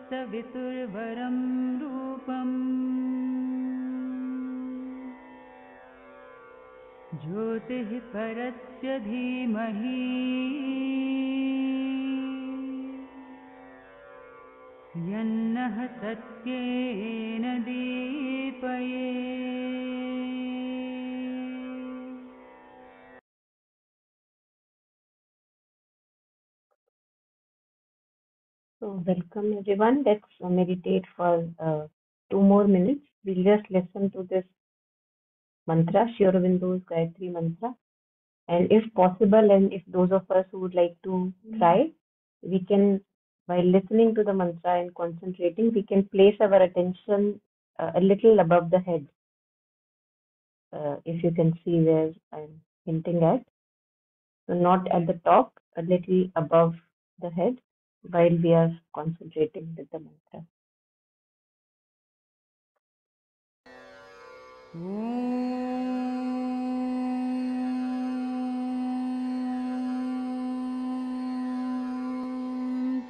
तत्सवितुर्वरं रूपम् ज्योतिः परस्य धीमहि यन्नः सत्येन दीपयेत्। So welcome everyone. Let's meditate for 2 more minutes. We'll just listen to this mantra, Sri Aurobindo's Gayatri mantra. And if possible, and if those of us who would like to try, we can, while listening to the mantra and concentrating, we can place our attention a little above the head. If you can see where I'm hinting at. So not at the top, a little above the head while we are concentrating with the mantra.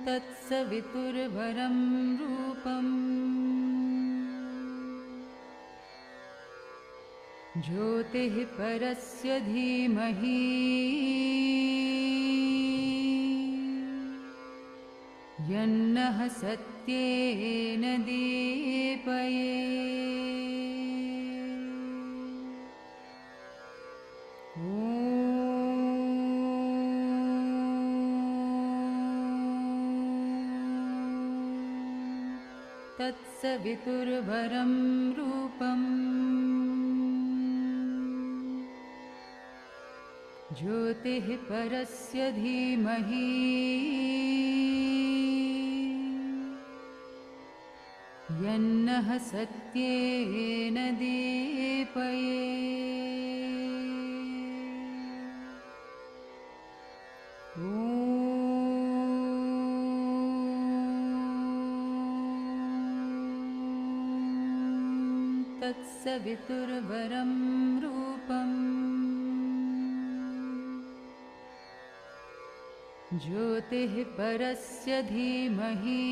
तत्सवितुर्वरं रूपम् ज्योतिः परस्य धीमहि यन्नः सत्येन दीपयेत्। तत्सवितुर्वरं रूपम् ज्योतिः परस्य धीमहि यन्नः सत्येन दीपयेत्। तत्सवितुर्वरं रूपम् ज्योतिः परस्य धीमहि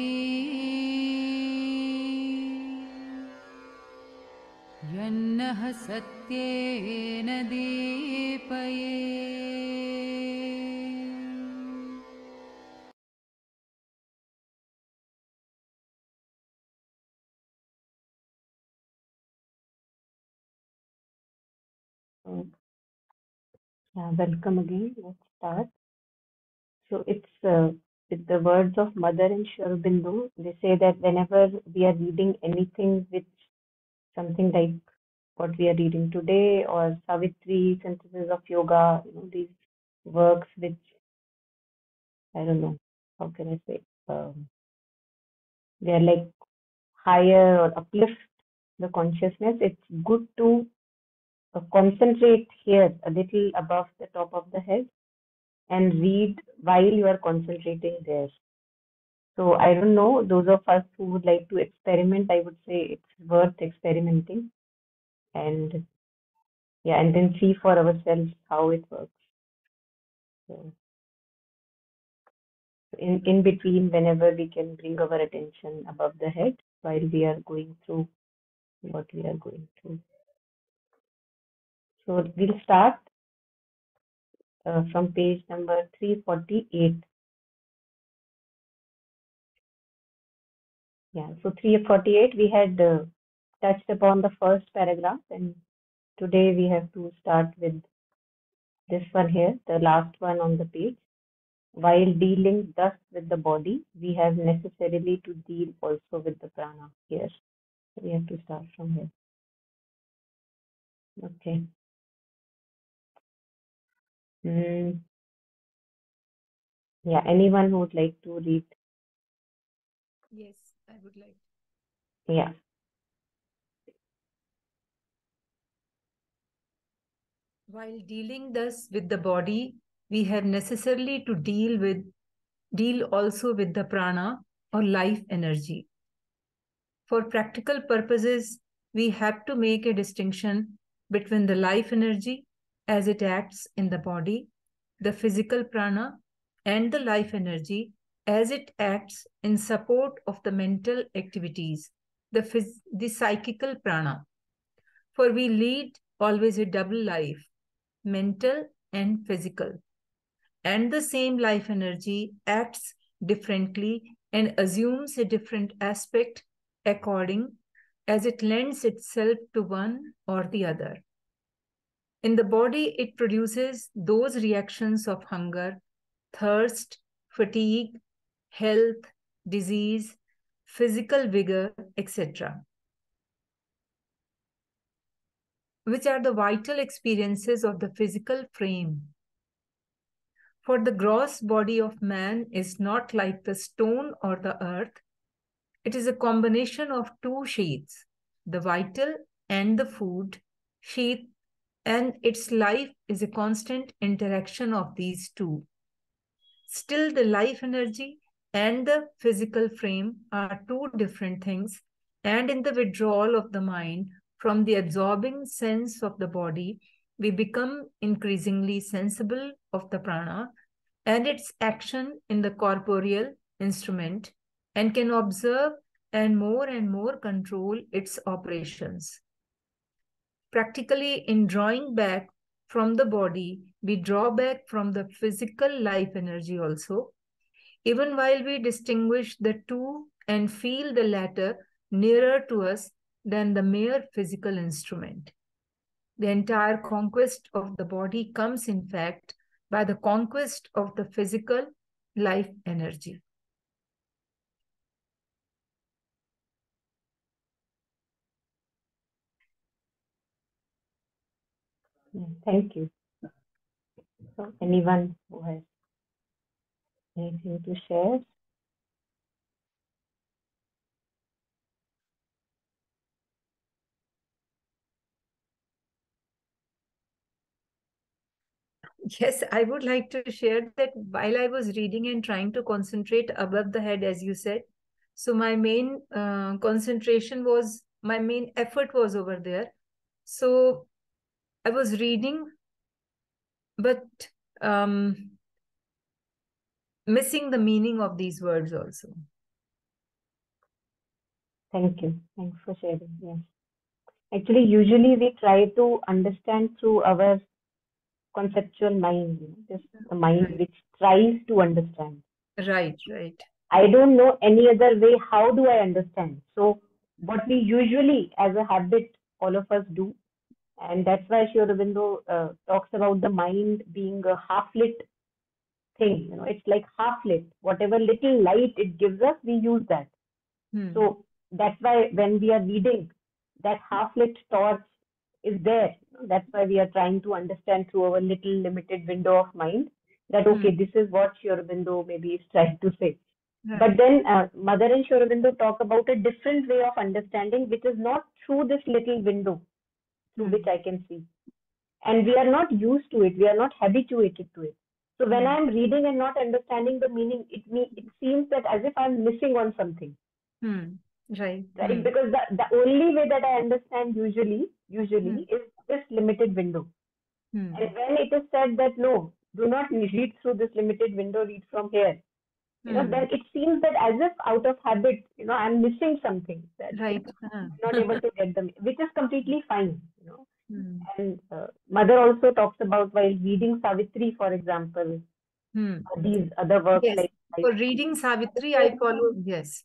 यन्नः सत्येन दीपयेत्। Welcome again. Let's start. So it's with the words of Mother and Sri Aurobindo. They say that whenever we are reading anything which something like what we are reading today or Savitri, Synthesis of Yoga, these works which, I don't know, how can I say, they are like higher or uplift the consciousness. It's good to concentrate here a little above the top of the head and read while you are concentrating there. So I don't know, those of us who would like to experiment, I would say it's worth experimenting and yeah, and then see for ourselves how it works. So in between, whenever we can bring our attention above the head while we are going through what we are going through. So we'll start from page number 348. Yeah, so 348 we had touched upon the first paragraph, and today we have to start with this one here, the last one on the page. While dealing thus with the body, we have necessarily to deal also with the prana here. So we have to start from here. Okay. Yeah, anyone who would like to read? Yes, I would like. Yeah. While dealing thus with the body, we have necessarily to deal also with the prana or life energy. For practical purposes, we have to make a distinction between the life energy as it acts in the body, the physical prana, and the life energy as it acts in support of the mental activities, the psychical prana. For we lead always a double life, mental and physical. And the same life energy acts differently and assumes a different aspect according as it lends itself to one or the other. In the body, it produces those reactions of hunger, thirst, fatigue, health, disease, physical vigor, etc., which are the vital experiences of the physical frame. For the gross body of man is not like the stone or the earth. It is a combination of two sheaths, the vital and the food sheath, and its life is a constant interaction of these two. Still, the life energy and the physical frame are two different things, and in the withdrawal of the mind from the absorbing sense of the body, we become increasingly sensible of the prana and its action in the corporeal instrument and can observe and more control its operations. Practically, in drawing back from the body, we draw back from the physical life energy also, even while we distinguish the two and feel the latter nearer to us than the mere physical instrument. The entire conquest of the body comes, in fact, by the conquest of the physical life energy. Thank you. So, anyone who has anything to share? Yes, I would like to share that while I was reading and trying to concentrate above the head, as you said, so my main concentration was, my main effort was over there. So I was reading, but missing the meaning of these words also. Thank you. Thanks for sharing. Yes. Actually, usually we try to understand through our conceptual mind, just the mind which tries to understand. Right, right. I don't know any other way. How do I understand? So, what we usually, as a habit, all of us do, and that's why Sri Aurobindo talks about the mind being a half-lit thing. It's like half-lit. Whatever little light it gives us, we use that. So that's why when we are reading, that half-lit torch is there. That's why we are trying to understand through our little limited window of mind that, okay, this is what Sri Aurobindo maybe is trying to say. Right. But then Mother and Sri Aurobindo talk about a different way of understanding, which is not through this little window through which I can see. And we are not used to it. We are not habituated to it. So when I'm reading and not understanding the meaning, it seems that as if I'm missing on something. Right. Right? Because the only way that I understand usually is this limited window. And when it is said that no, do not read through this limited window, read from here. Then it seems that as if out of habit, I'm missing something. That right. I'm not able to get them, which is completely fine. And Mother also talks about while reading Savitri, for example, these other works Yes. like For reading Savitri, I follow, yes.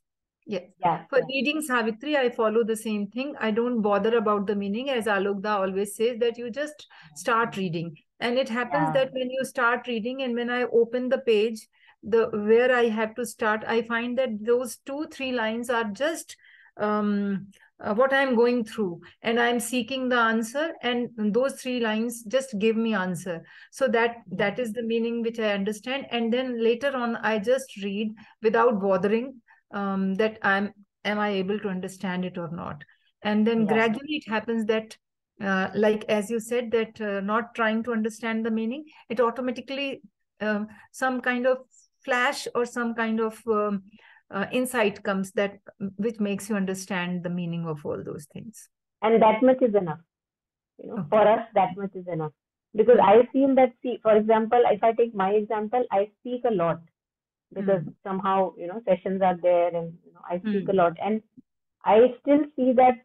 For reading Savitri, I follow the same thing. I don't bother about the meaning, as Alokda always says, that you just start reading. And it happens that when you start reading and when I open the page, where I have to start, I find that those 2-3 lines are just what I'm going through, and I'm seeking the answer, and those 3 lines just give me answer. So that is the meaning which I understand, and then later on I just read without bothering that am I able to understand it or not. And then gradually it happens that like as you said, that not trying to understand the meaning, it automatically some kind of flash or some kind of insight comes that which makes you understand the meaning of all those things. And that much is enough. For us, that much is enough. Because I feel that, see, for example, if I take my example, I speak a lot. because somehow, sessions are there and, I speak a lot. And I still see that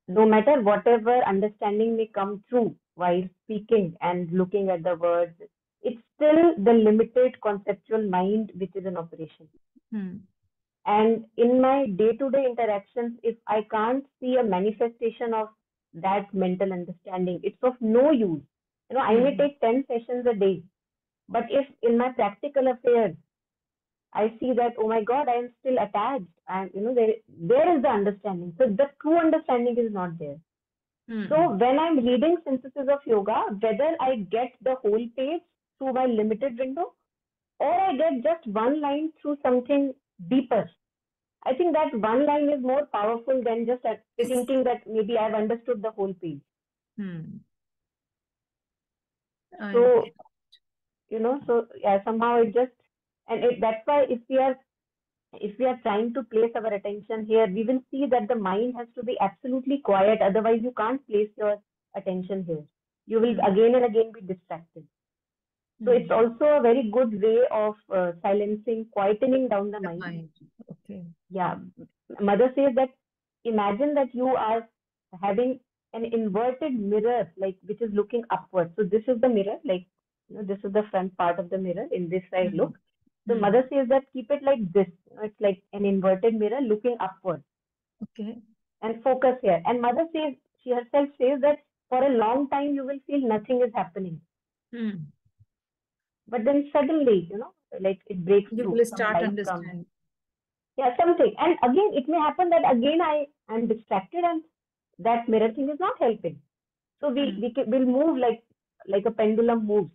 no matter whatever understanding may come through while speaking and looking at the words, it's still the limited conceptual mind which is in operation. And in my day-to-day interactions, if I can't see a manifestation of that mental understanding, it's of no use. I may take 10 sessions a day, but if in my practical affairs, I see that, oh my God, I am still attached. And, there is the understanding. So the true understanding is not there. So when I'm reading Synthesis of Yoga, whether I get the whole page through my limited window or I get just one line through something deeper, I think that one line is more powerful than just thinking that maybe I've understood the whole page. So, somehow it just, and that's why if we are trying to place our attention here, we will see that the mind has to be absolutely quiet. Otherwise, you can't place your attention here. You will again and again be distracted. So it's also a very good way of silencing, quietening down the mind. Okay. Yeah. Mother says that imagine that you are having an inverted mirror, which is looking upward. So this is the mirror, this is the front part of the mirror. In this side, look. So Mother says that keep it like this. It's like an inverted mirror looking upward. Okay. And focus here. And Mother says, she herself says that for a long time you will feel nothing is happening. But then suddenly, it breaks through. You will start understanding. Yeah, something. And again, it may happen that again I am distracted and that mirror thing is not helping. So we'll move like a pendulum moves.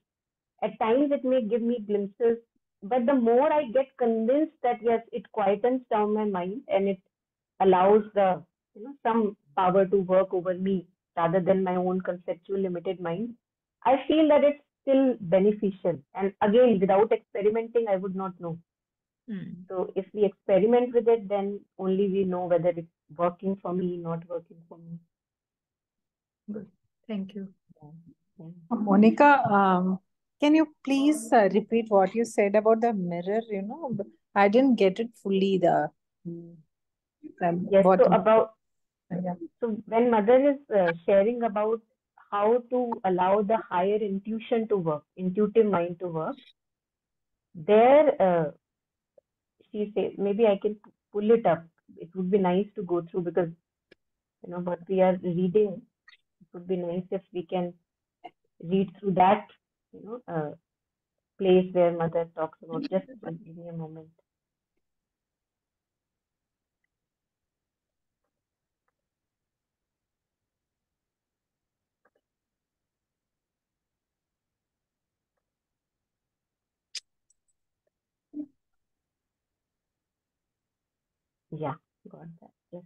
At times it may give me glimpses, but the more I get convinced that yes, it quietens down my mind and it allows the some power to work over me rather than my own conceptual limited mind, I feel that it's still beneficial. And again, without experimenting, I would not know. So if we experiment with it, then only we know whether it's working for me, not working for me. Good. Thank you. Monica, can you please repeat what you said about the mirror? I didn't get it fully. Yes, so when Mother is sharing about how to allow the higher intuition to work, intuitive mind to work, there she says, maybe I can pull it up. It would be nice to go through because what we are reading, it would be nice if we can read through that place where Mother talks about. Just give me a moment. Yeah, got that. Yes.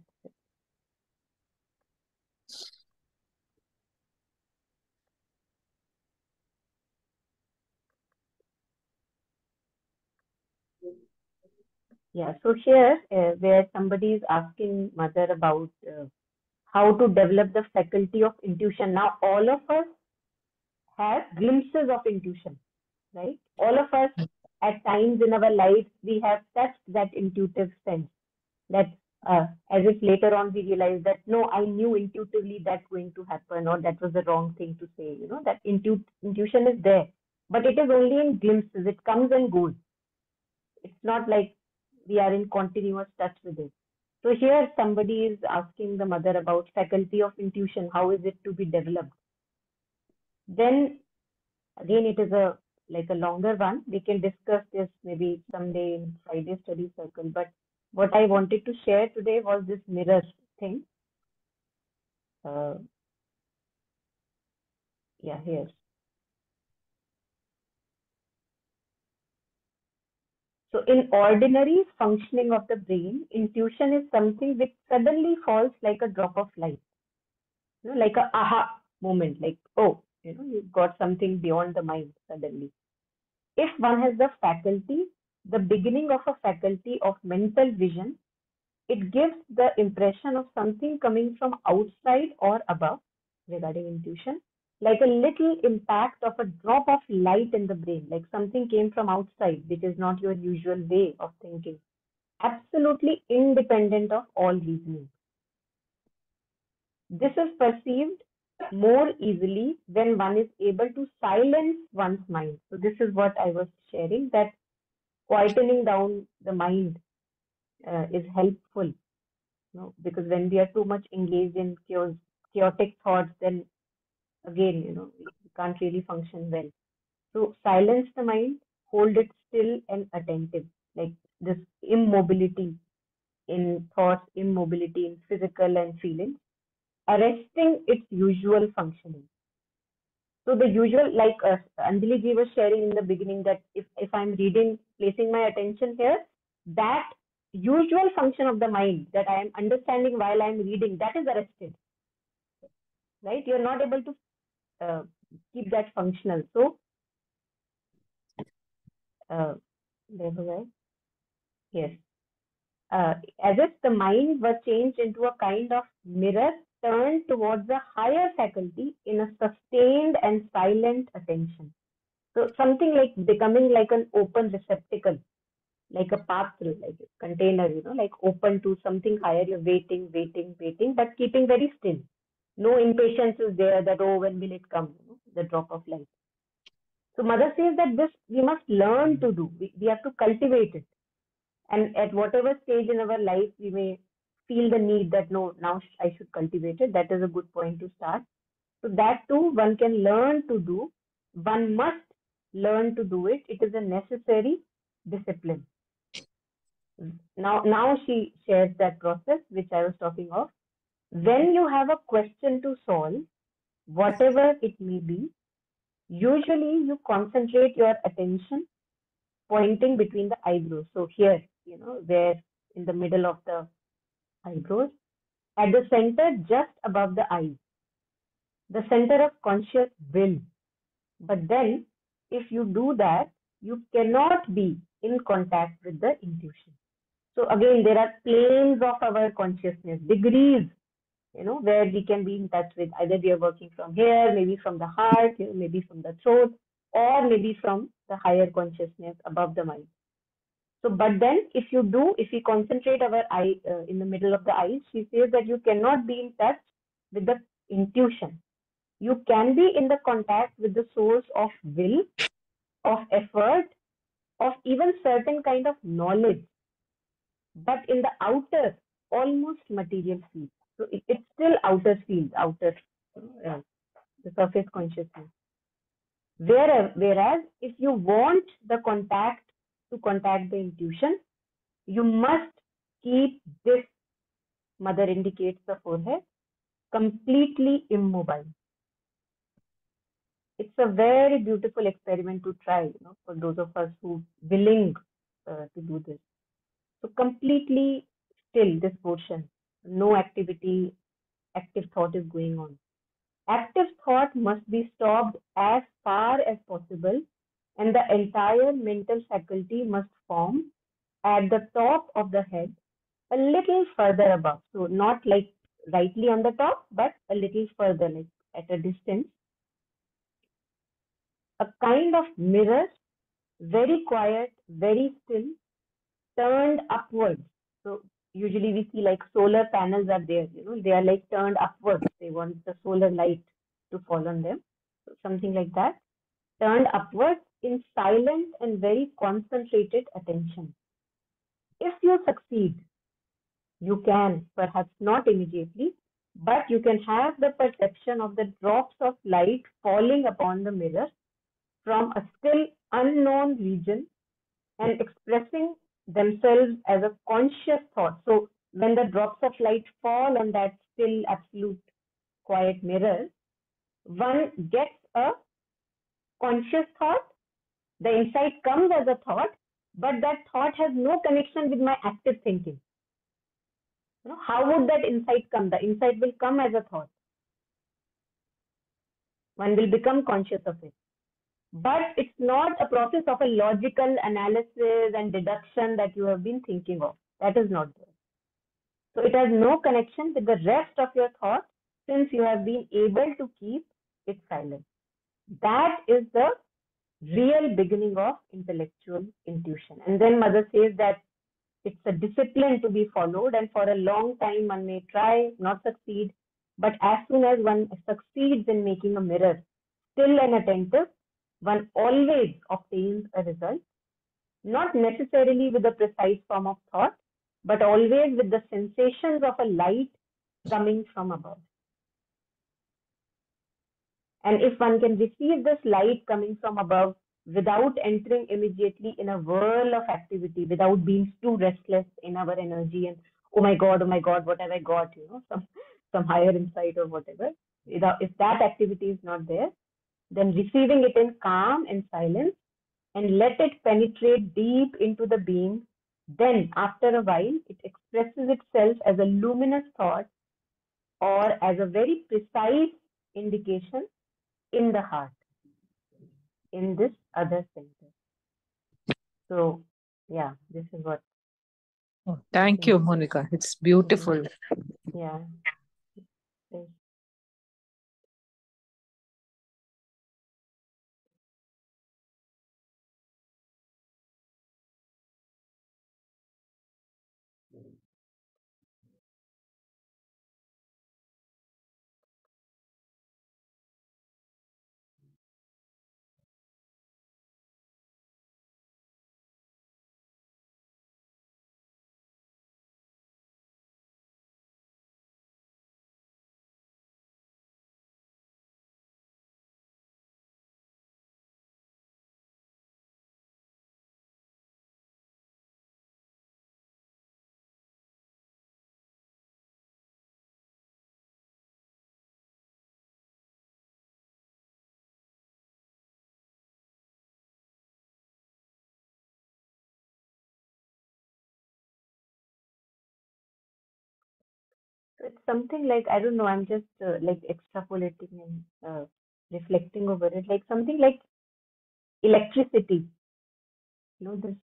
Yeah, so here where somebody is asking Mother about how to develop the faculty of intuition. Now, all of us have glimpses of intuition, right? All of us at times in our lives, we have touched that intuitive sense that as if later on we realize that, no, I knew intuitively that's going to happen or that was the wrong thing to say, that intuition is there, but it is only in glimpses. It comes and goes. It's not like we are in continuous touch with it. So here somebody is asking the Mother about faculty of intuition. How is it to be developed? Then again, it is a longer one. We can discuss this maybe someday in Friday study circle. But what I wanted to share today was this mirror thing. Yeah, here. So in ordinary functioning of the brain, intuition is something which suddenly falls like a drop of light, like a aha moment, like, oh, you've got something beyond the mind suddenly. If one has the faculty, the beginning of a faculty of mental vision, it gives the impression of something coming from outside or above regarding intuition. like a little impact of a drop of light in the brain, like something came from outside, which is not your usual way of thinking, absolutely independent of all reasoning. This is perceived more easily when one is able to silence one's mind. So this is what I was sharing, that quietening down the mind is helpful, because when we are too much engaged in chaotic thoughts, then again, we can't really function well. So silence the mind, hold it still and attentive, like this immobility in thoughts, immobility in physical and feelings, arresting its usual functioning. So the usual, like Anjali ji was sharing in the beginning, that if I'm reading, placing my attention here, that usual function of the mind that I am understanding while I'm reading, that is arrested, right? You're not able to uh, keep that functional. So, there was I. Yes. As if the mind was changed into a kind of mirror turned towards a higher faculty in a sustained and silent attention. So something like becoming like an open receptacle, like a patra, like a container, like open to something higher. You're waiting, waiting, waiting, but keeping very still. No impatience is there that, oh, when will it come, the drop of light. So mother says that this we must learn to do. We have to cultivate it. And at whatever stage in our life we may feel the need that, no, now I should cultivate it, that is a good point to start. So that too one can learn to do. One must learn to do it. It is a necessary discipline. Now she shares that process which I was talking of. When you have a question to solve, whatever it may be, usually you concentrate your attention pointing between the eyebrows. So here, where in the middle of the eyebrows, at the center just above the eyes, the center of conscious will. But then, if you do that, you cannot be in contact with the intuition. So again, there are planes of our consciousness, degrees, where we can be in touch with. Either we are working from here, maybe from the heart, maybe from the throat, or maybe from the higher consciousness above the mind. So, but then if we concentrate our eye in the middle of the eyes, she says that you cannot be in touch with the intuition. You can be in the contact with the source of will, of effort, of even certain kind of knowledge, but in the outer, almost material field. So it's still outer field, the surface consciousness. Whereas if you want the contact to contact the intuition, you must keep this, mother indicates the forehead, completely immobile. It's a very beautiful experiment to try, for those of us who willing to do this. So completely still, this portion, no activity, active thought is going on. Active thought must be stopped as far as possible, and the entire mental faculty must form at the top of the head, a little further above. So not like rightly on the top, but a little further, like at a distance. A kind of mirror, very quiet, very still, turned upwards. So usually we see like solar panels are there, they are like turned upwards. They want the solar light to fall on them. So something like that, turned upwards in silent and very concentrated attention. If you succeed, you can, perhaps not immediately, but you can have the perception of the drops of light falling upon the mirror from a still unknown region and expressing themselves as a conscious thought. So when the drops of light fall on that still absolute quiet mirror, one gets a conscious thought. The insight comes as a thought, but that thought has no connection with my active thinking. How would that insight come? The insight will come as a thought. One will become conscious of it. But it's not a process of a logical analysis and deduction that you have been thinking of. That is not there. So it has no connection with the rest of your thought, since you have been able to keep it's silence. That is the real beginning of intellectual intuition. And then Mother says that it's a discipline to be followed, and for a long time one may try, not succeed, but as soon as one succeeds in making a mirror still and attentive, one always obtains a result, not necessarily with a precise form of thought, but always with the sensations of a light coming from above. And if one can receive this light coming from above without entering immediately in a whirl of activity, without being too restless in our energy and oh my God, what have I got? Some higher insight or whatever. If that activity is not there, then receiving it in calm and silence and let it penetrate deep into the being. Then, after a while, it expresses itself as a luminous thought or as a very precise indication in the heart, in this other center. So, yeah, this is what. Oh, thank you, Monica. It's beautiful. Yeah. Thanks. So it's something like, I don't know, I'm just like extrapolating and reflecting over it, like something like electricity, this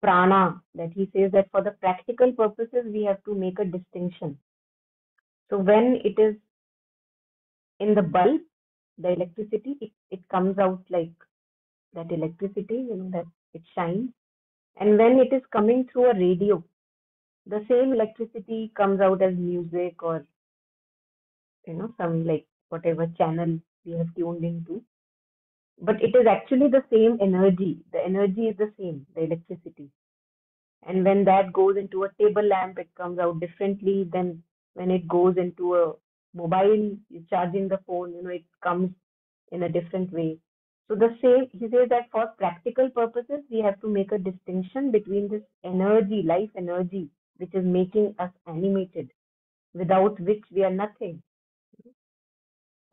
prana that he says that for the practical purposes we have to make a distinction. So when it is in the bulb, the electricity, it comes out like that electricity, that it shines. And when it is coming through a radio, the same electricity comes out as music or, some like whatever channel we have tuned into. But it is actually the same energy. The energy is the same, the electricity. And when that goes into a table lamp, it comes out differently than when it goes into a mobile, charging the phone, it comes in a different way. So the same, he says that for practical purposes, we have to make a distinction between this energy, life energy, which is making us animated, without which we are nothing.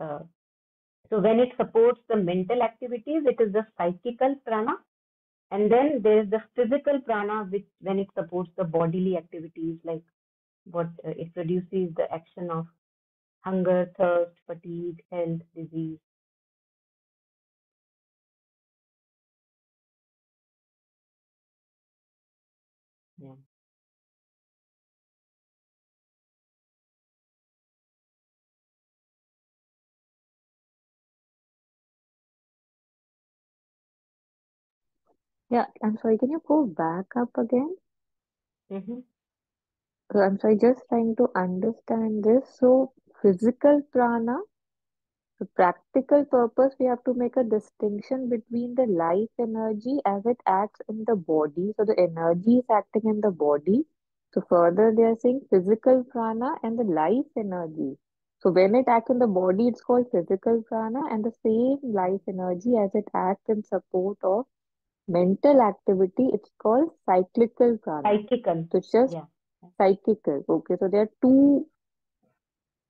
So when it supports the mental activities, it is the psychical prana. And then there is the physical prana, which when it supports the bodily activities, like what it produces the action of hunger, thirst, fatigue, health, disease. Yeah. Yeah, I'm sorry, can you go back up again? Mm-hmm. I'm sorry, just trying to understand this. So, physical prana, for practical purpose, we have to make a distinction between the life energy as it acts in the body. So, the energy is acting in the body. So, further, they are saying physical prana and the life energy. So, when it acts in the body, it's called physical prana, and the same life energy as it acts in support of mental activity, it's called cyclical prana. Psychical. So, it's just Yeah. psychical. Okay, so there are two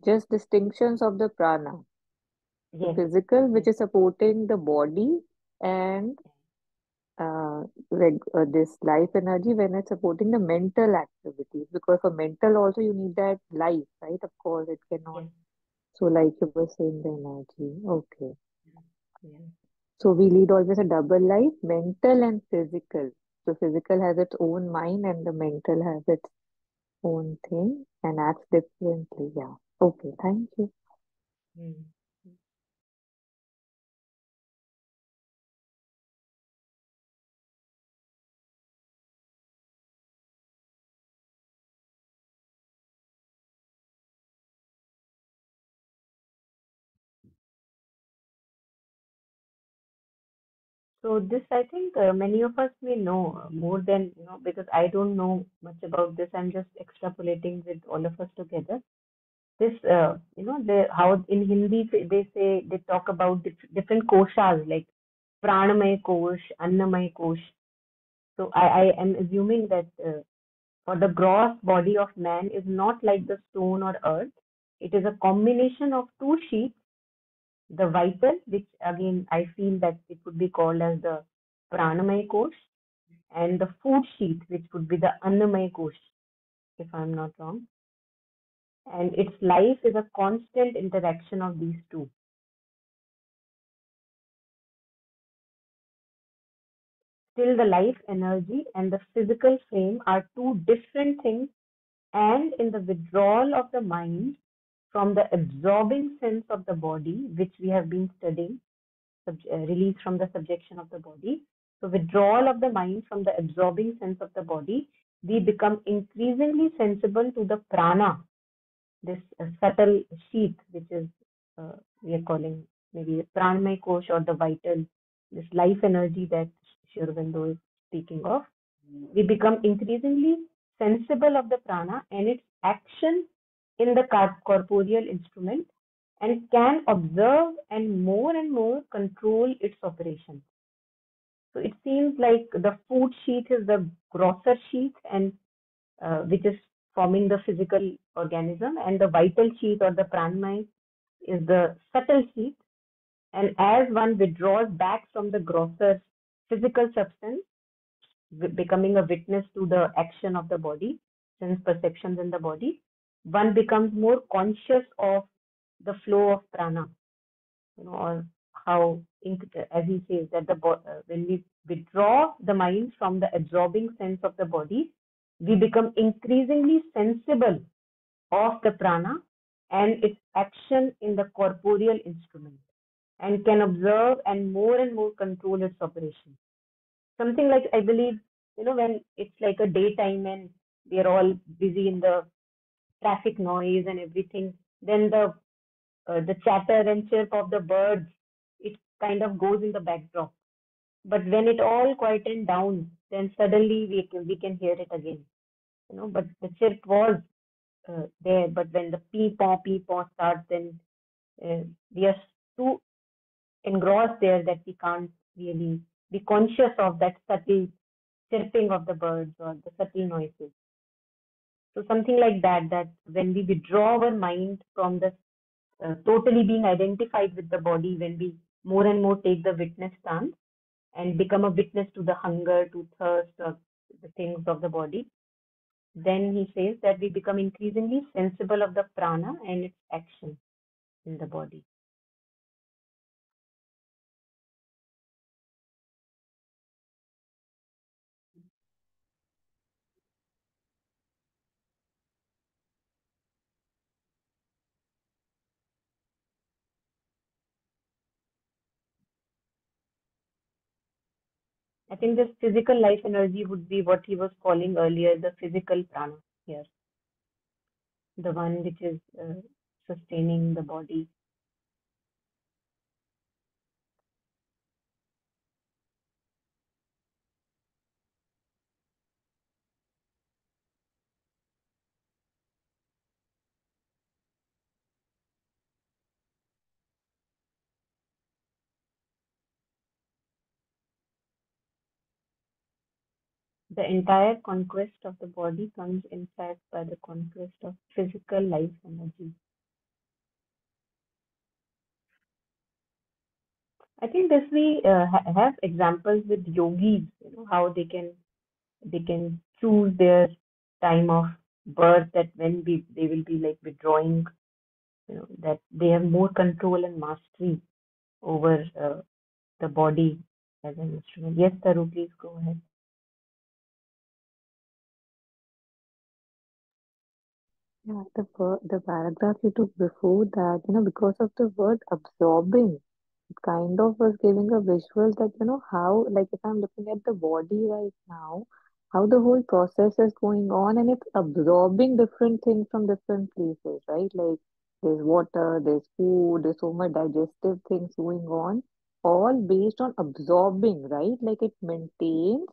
just distinctions of the prana. The Yes. physical, which Yes. is supporting the body, and this life energy when it's supporting the mental activities. Because for mental also you need that life, right? Of course, it cannot. Yes. So, like you were saying, the energy. Okay. Yeah. So we lead always a double life, mental and physical. So physical has its own mind and the mental has its own thing and acts differently. Yeah. Okay, thank you. Mm. So this, I think, many of us may know more than, because I don't know much about this. I'm just extrapolating with all of us together. This, how in Hindi they say, they talk about different koshas like pranamay kosh, annamay kosh. So I am assuming that for the gross body of man is not like the stone or earth. It is a combination of two sheets, the vital, which again I feel that it would be called as the pranamay kosh, and the food sheet, which would be the annamay kosh, if I'm not wrong. And its life is a constant interaction of these two. Still, the life energy and the physical frame are two different things, and in the withdrawal of the mind from the absorbing sense of the body, which we have been studying, release from the subjection of the body. So, withdrawal of the mind from the absorbing sense of the body, we become increasingly sensible to the prana, this subtle sheath, which is we are calling maybe the pranamay kosh or the vital, this life energy that Sri Aurobindo is speaking of. We become increasingly sensible of the prana and its action in the corporeal instrument, and can observe and more control its operation. So it seems like the food sheath is the grosser sheath, and which is forming the physical organism, and the vital sheath or the pranamay is the subtle sheath. And as one withdraws back from the grosser physical substance, becoming a witness to the action of the body, sense perceptions in the body, one becomes more conscious of the flow of prana, or how, as he says, that when we withdraw the mind from the absorbing sense of the body, we become increasingly sensible of the prana and its action in the corporeal instrument, and can observe and more control its operation. Something like, I believe, when it's like a daytime and we are all busy in the traffic noise and everything, then the chatter and chirp of the birds, it kind of goes in the backdrop. But when it all quieten down, then suddenly we can hear it again. But the chirp was there. But when the pee paw starts, then we are too engrossed there that we can't really be conscious of that subtle chirping of the birds or the subtle noises. So something like that, that when we withdraw our mind from the totally being identified with the body, when we more and more take the witness stance and become a witness to the hunger, to thirst, or the things of the body, then he says that we become increasingly sensible of the prana and its action in the body. I think this physical life energy would be what he was calling earlier the physical prana here, the one which is sustaining the body. The entire conquest of the body comes, in fact, by the conquest of physical life energy. I think this we have examples with yogis, how they can choose their time of birth, that when they will be like withdrawing, that they have more control and mastery over the body as an instrument. Yes, Taru, please go ahead. Yeah, the paragraph you took before that, because of the word absorbing, it kind of was giving a visual that, how, like if I'm looking at the body right now, how the whole process is going on and it's absorbing different things from different places, right? Like there's water, there's food, there's so much digestive things going on. all based on absorbing, right? Like it maintains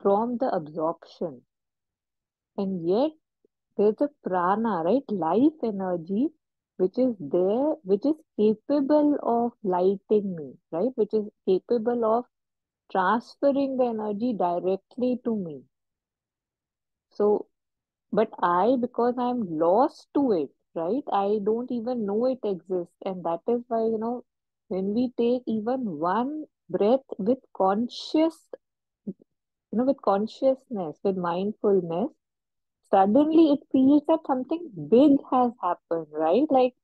from the absorption. And yet there's a prana, right? Life energy, which is there, which is capable of lighting me, right? Which is capable of transferring the energy directly to me. So, but because I'm lost to it, right? I don't even know it exists. And that is why, when we take even one breath with with consciousness, with mindfulness, suddenly it feels that something big has happened, right? Like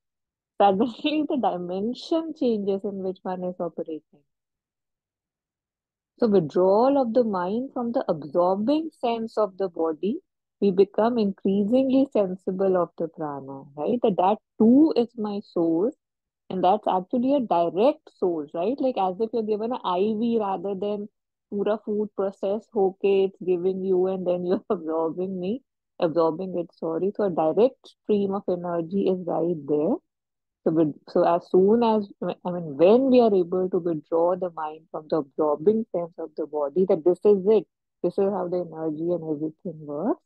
suddenly the dimension changes in which one is operating. So withdrawal of the mind from the absorbing sense of the body, we become increasingly sensible of the prana, right? That too is my source, and that's actually a direct source, right? Like as if you're given an IV rather than pura food process, okay, it's giving you and then you're absorbing it, sorry. So a direct stream of energy is right there. So as soon as, I mean, when we are able to withdraw the mind from the absorbing sense of the body, that this is it, this is how the energy and everything works,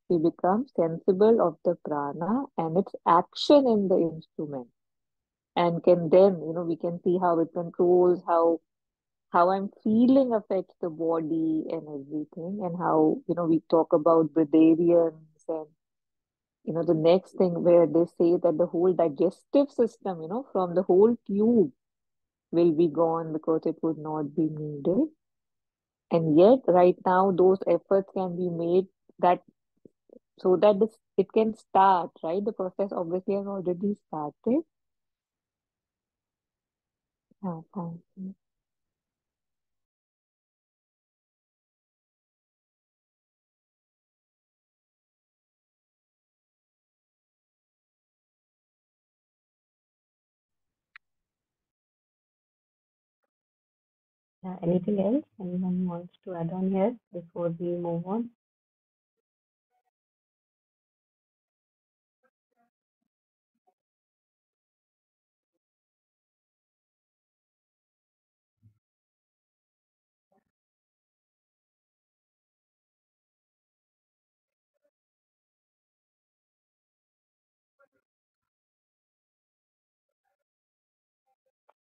we become sensible of the prana and its action in the instrument. And can then, we can see how it controls, how I'm feeling affects the body and everything, and how, we talk about Breatharians and the next thing where they say that the whole digestive system, from the whole tube will be gone because it would not be needed. And yet, right now, those efforts can be made that so that it can start, right? The process obviously has already started. Thank you. Anything else anyone wants to add on here before we move on?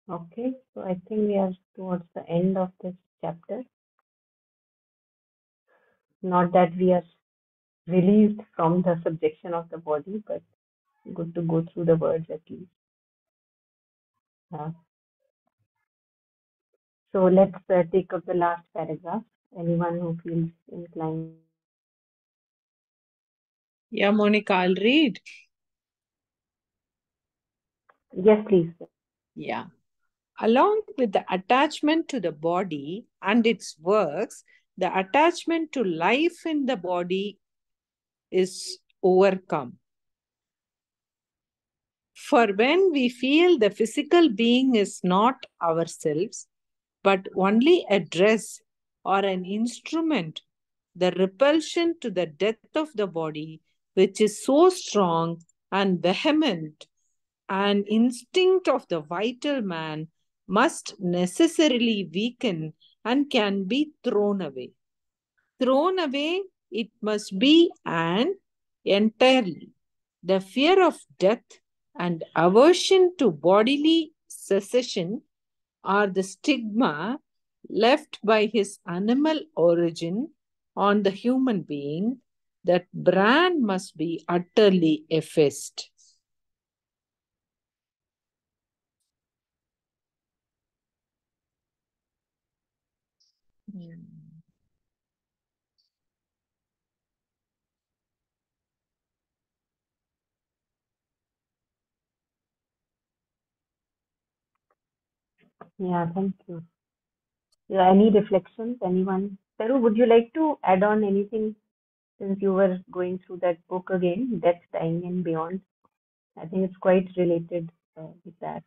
Okay, so I think we are towards the end of this chapter. Not that we are released from the subjection of the body, but good to go through the words at least. Uh, so let's take up the last paragraph. Anyone who feels inclined. Yeah, Monica, I'll read. Yes, please. Yeah. Along with the attachment to the body and its works, the attachment to life in the body is overcome. For when we feel the physical being is not ourselves, but only a dress or an instrument, the repulsion to the death of the body, which is so strong and vehement, an instinct of the vital man, must necessarily weaken and can be thrown away. Thrown away it must be, and entirely. The fear of death and aversion to bodily cessation are the stigma left by his animal origin on the human being. That brand must be utterly effaced. Yeah, thank you. Yeah, any reflections? Anyone? Saru, would you like to add on anything since you were going through that book again, Death, Dying, and Beyond? I think it's quite related with that.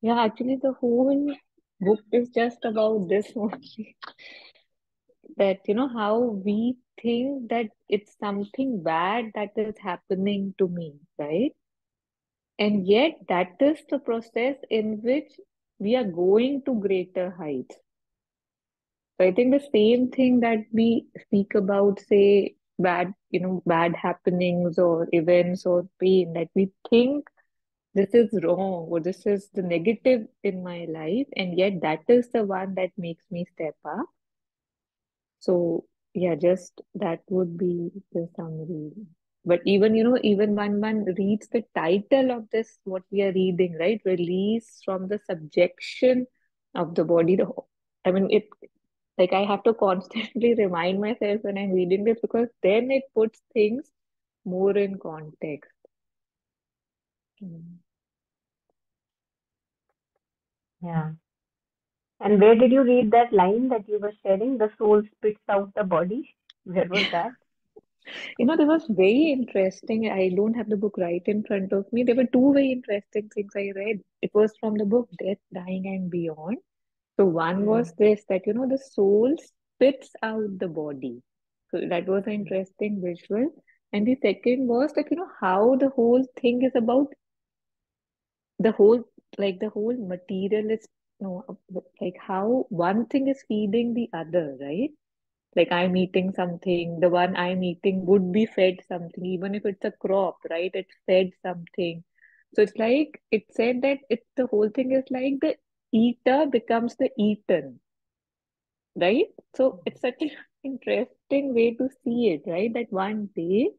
Yeah, actually, the whole book is just about this only. that, how we think that it's something bad that is happening to me, right? And yet, that is the process in which we are going to greater heights. So I think the same thing that we speak about, say, bad happenings or events or pain, that we think this is wrong or this is the negative in my life, and yet that is the one that makes me step up. So yeah, just that would be the summary. But even when one reads the title of this, what we are reading, right? Release from the subjection of the body. I mean, it like I have to constantly remind myself when I'm reading this, because then it puts things more in context. Mm. Yeah. And where did you read that line that you were sharing? The soul spits out the body. Where was that? There was very interesting. I don't have the book right in front of me. There were two very interesting things I read. It was from the book Death, Dying, and Beyond. So one Hmm. was this, that the soul spits out the body. So that was an interesting visual. And the second was that how the whole thing is about the whole the whole material is like how one thing is feeding the other, right? Like I'm eating something, the one I'm eating would be fed something, even if it's a crop, right? It's fed something. So it's like it said that the whole thing is like the eater becomes the eaten, right? So it's such an interesting way to see it, right? That one day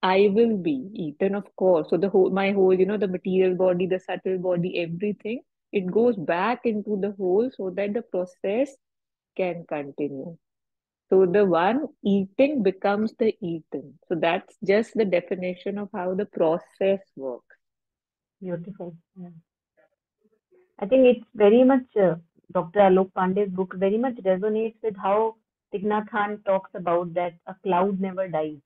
I will be eaten, of course. So my whole, the material body, the subtle body, everything, it goes back into the whole so that the process can continue. So the one eating becomes the eaten. So that's just the definition of how the process works. Beautiful. Yeah. I think it's very much Dr. Alok Pandey's book very much resonates with how Thich Nhat Hanh talks about that a cloud never dies,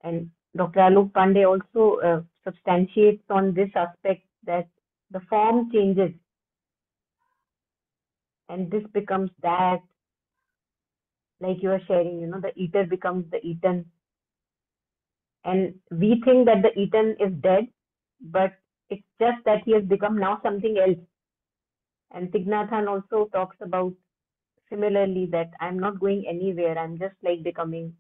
and Dr. Alok Pandey also substantiates on this aspect that the form changes and this becomes that, like you are sharing, the eater becomes the eaten. And we think that the eaten is dead, but it's just that he has become now something else. And Thich Nhat Hanh also talks about similarly that I'm not going anywhere. I'm just like becoming,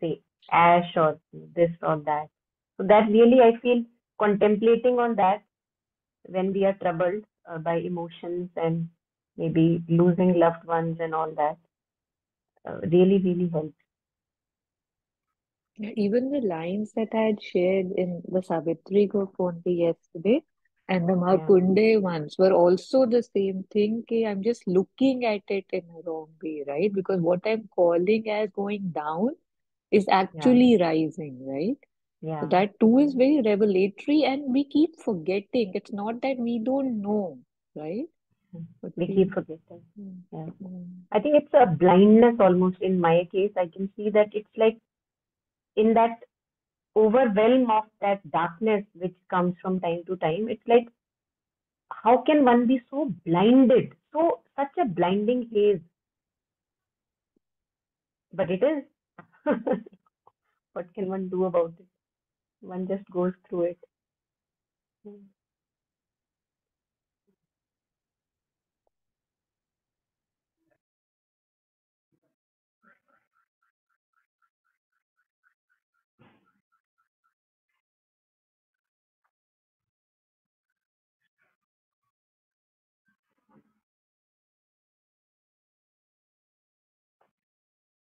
say, ash or this or that. So that really, I feel, contemplating on that when we are troubled by emotions and maybe losing loved ones and all that, really, really helps. Yeah, even the lines that I had shared in the Savitri group only yesterday and the Yeah, Mahakunde ones were also the same thing. Ki I'm just looking at it in a wrong way, right? Because what I'm calling as going down is yeah, actually rising, right? So yeah. that too is very revelatory, and we keep forgetting. It's not that we don't know, right? But We we, keep forgetting. mm, Yeah. mm. I think it's a blindness almost in my case. I can see that it's like in that overwhelm of that darkness which comes from time to time. It's like, how can one be so blinded? So, such a blinding haze. But it is. What can one do about it? One just goes through it.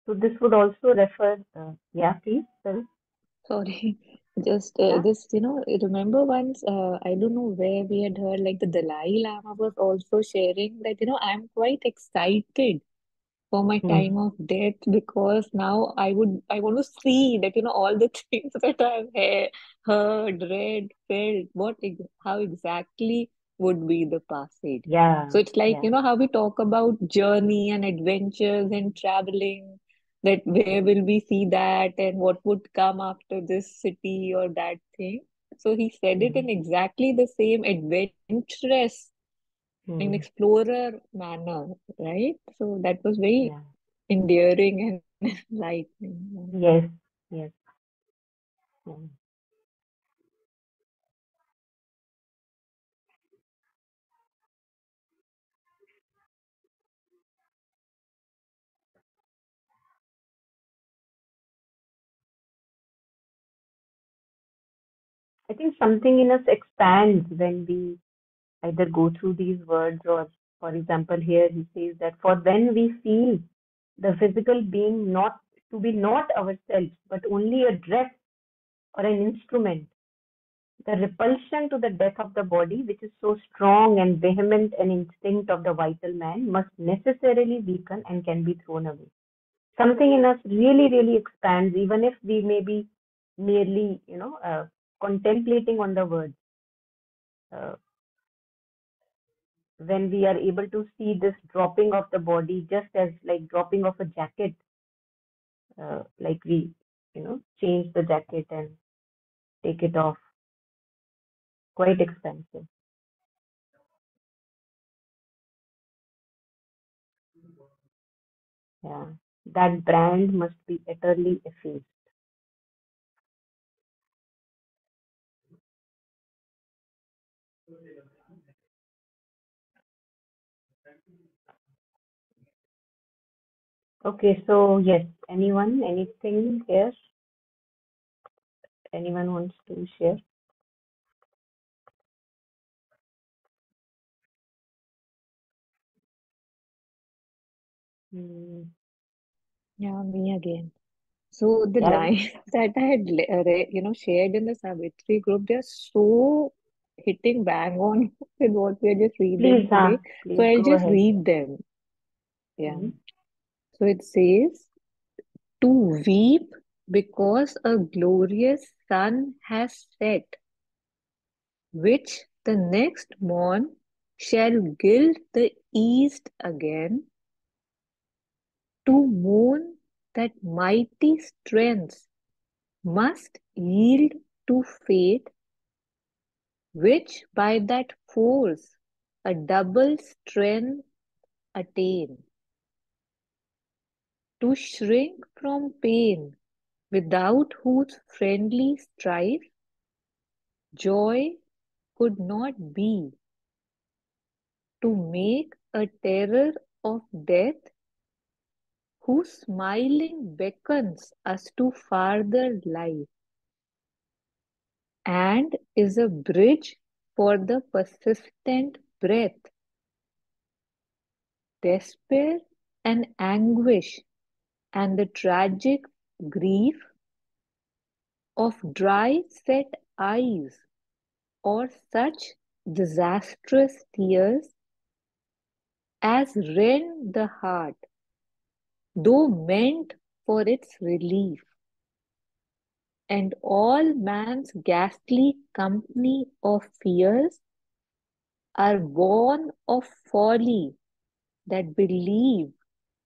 So, this would also refer, yeah, please, sorry. Sorry, just Yeah. this, remember once, I don't know where we had heard, like the Dalai Lama was also sharing that, I'm quite excited for my Hmm. time of death, because now I want to see that, all the things that I've heard, read, felt, how exactly would be the passage. Yeah. So it's like, Yeah. how we talk about journey and adventures and traveling, that where will we see that and what would come after this city or that thing. So he said it Hmm. in exactly the same adventurous in explorer manner, right? So that was very Yeah. endearing and enlightening. Yes. Yes. Yeah. I think something in us expands when we either go through these words, or, for example, here he says that for when we feel the physical being not to be not ourselves, but only a dress or an instrument, the repulsion to the death of the body, which is so strong and vehement an instinct of the vital man, must necessarily weaken and can be thrown away. Something in us really, really expands, even if we may be merely, contemplating on the words. Uh, when we are able to see this dropping of the body, just as like dropping of a jacket, like we, change the jacket and take it off, quite expensive. Yeah, that brand must be utterly effaced. Okay, so yes, anyone, anything here? Anyone wants to share? Hmm. Yeah, me again. So the Yeah, lines that I had shared in the Savitri group, they're so hitting bang on with what we are just reading today. So please I'll go just ahead. read them. Yeah. Hmm. So it says, to weep because a glorious sun has set, which the next morn shall gild the east again, to mourn that mighty strength must yield to fate, which by that force a double strength attain, to shrink from pain, without whose friendly strife joy could not be, to make a terror of death, who smiling beckons us to farther life, and is a bridge for the persistent breath, despair and anguish, and the tragic grief of dry set eyes, or such disastrous tears as rend the heart, though meant for its relief, and all man's ghastly company of fears are born of folly that believe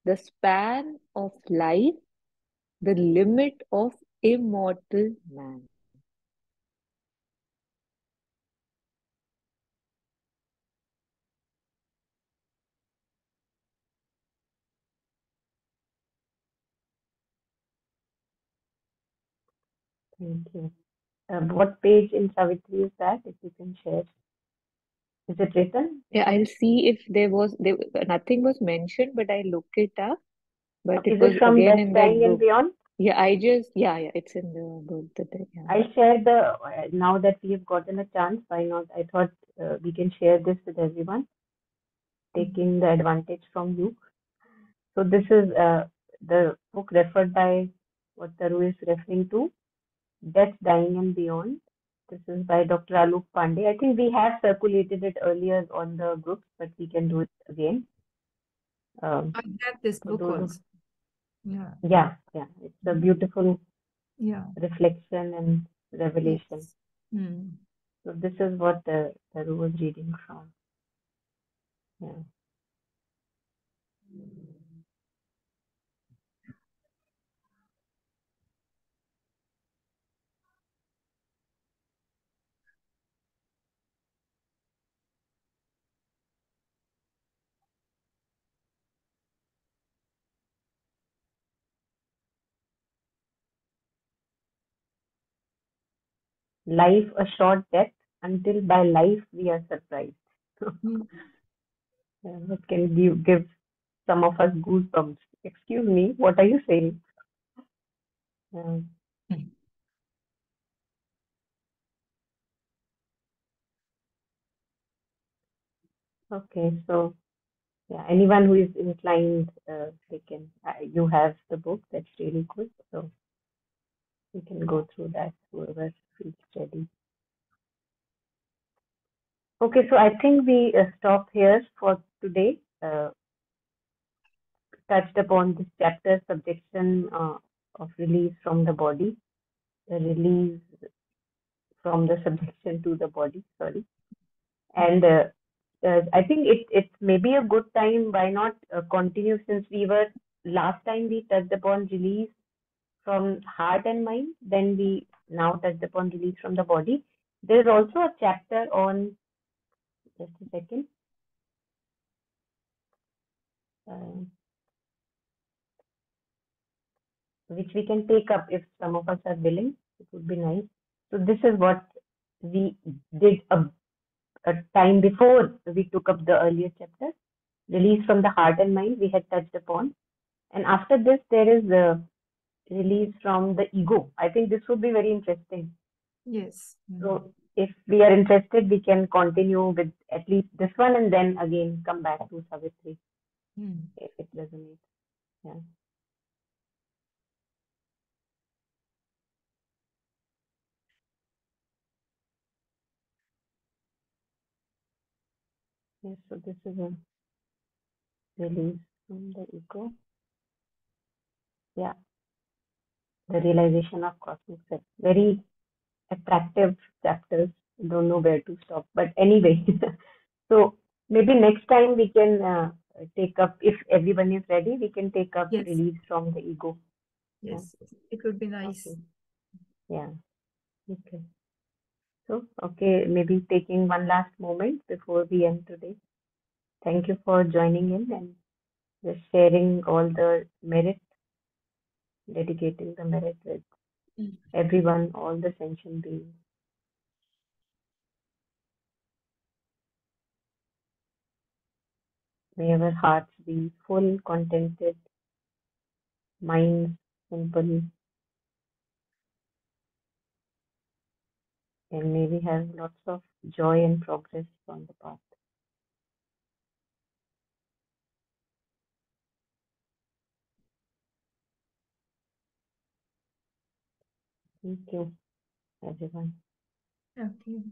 the span of life the limit of immortal man. Thank you. What page in Savitri is that, if you can share? Is it written? Yeah, I'll see if there nothing was mentioned, but I looked it up. But Okay, it is it was from again Death, in that Dying and book. Beyond? Yeah, it's in the book yeah. I'll share now that we have gotten a chance, why not? I thought we can share this with everyone, taking the advantage from you. So this is the book referred by what Taru is referring to, Death, Dying and Beyond. This is by Dr. Alok Pandey. I think we have circulated it earlier on the groups, but we can do it again. I have this For book those also. Yeah. it's a beautiful Yeah. reflection and revelation. Yes. Hmm. So this is what Taru was reading from. Yeah. life a short death until by life we are surprised. Mm. That can give some of us goosebumps. Excuse me, what are you saying? Um, Mm. okay, so yeah, anyone who is inclined, they can. You have the book. That's really good. So we can go through that. Whoever feels ready. Okay, so I think we stop here for today. Touched upon this chapter, subjection of release from the body, the release from the subjection to the body. Sorry, and I think it may be a good time. Why not continue, since we were last time we touched upon release from heart and mind, then we now touched upon release from the body. There is also a chapter on, just a second, uh, which we can take up if some of us are willing. It would be nice. So this is what we did a time before we took up the earlier chapter. Release from the heart and mind we had touched upon. And after this, there is the release from the ego. I think this would be very interesting. Yes. So if we are interested, we can continue with at least this one and then again come back to Savitri Mm. if it resonates. Yeah. Yes, so this is a release from the ego. Yeah. The realization of cosmic self. Very attractive chapters. Don't know where to stop. But anyway, so maybe next time we can take up, if everyone is ready, we can take up Yes. release from the ego. Yes. It would be nice. Okay. Yeah. Okay. So, okay, maybe taking one last moment before we end today. Thank you for joining in and just sharing all the merit, dedicating the merit with Mm. everyone, all the sentient beings. May our hearts be full, contented, minds simple, and may we have lots of joy and progress on the path. Thank you, everyone. Okay.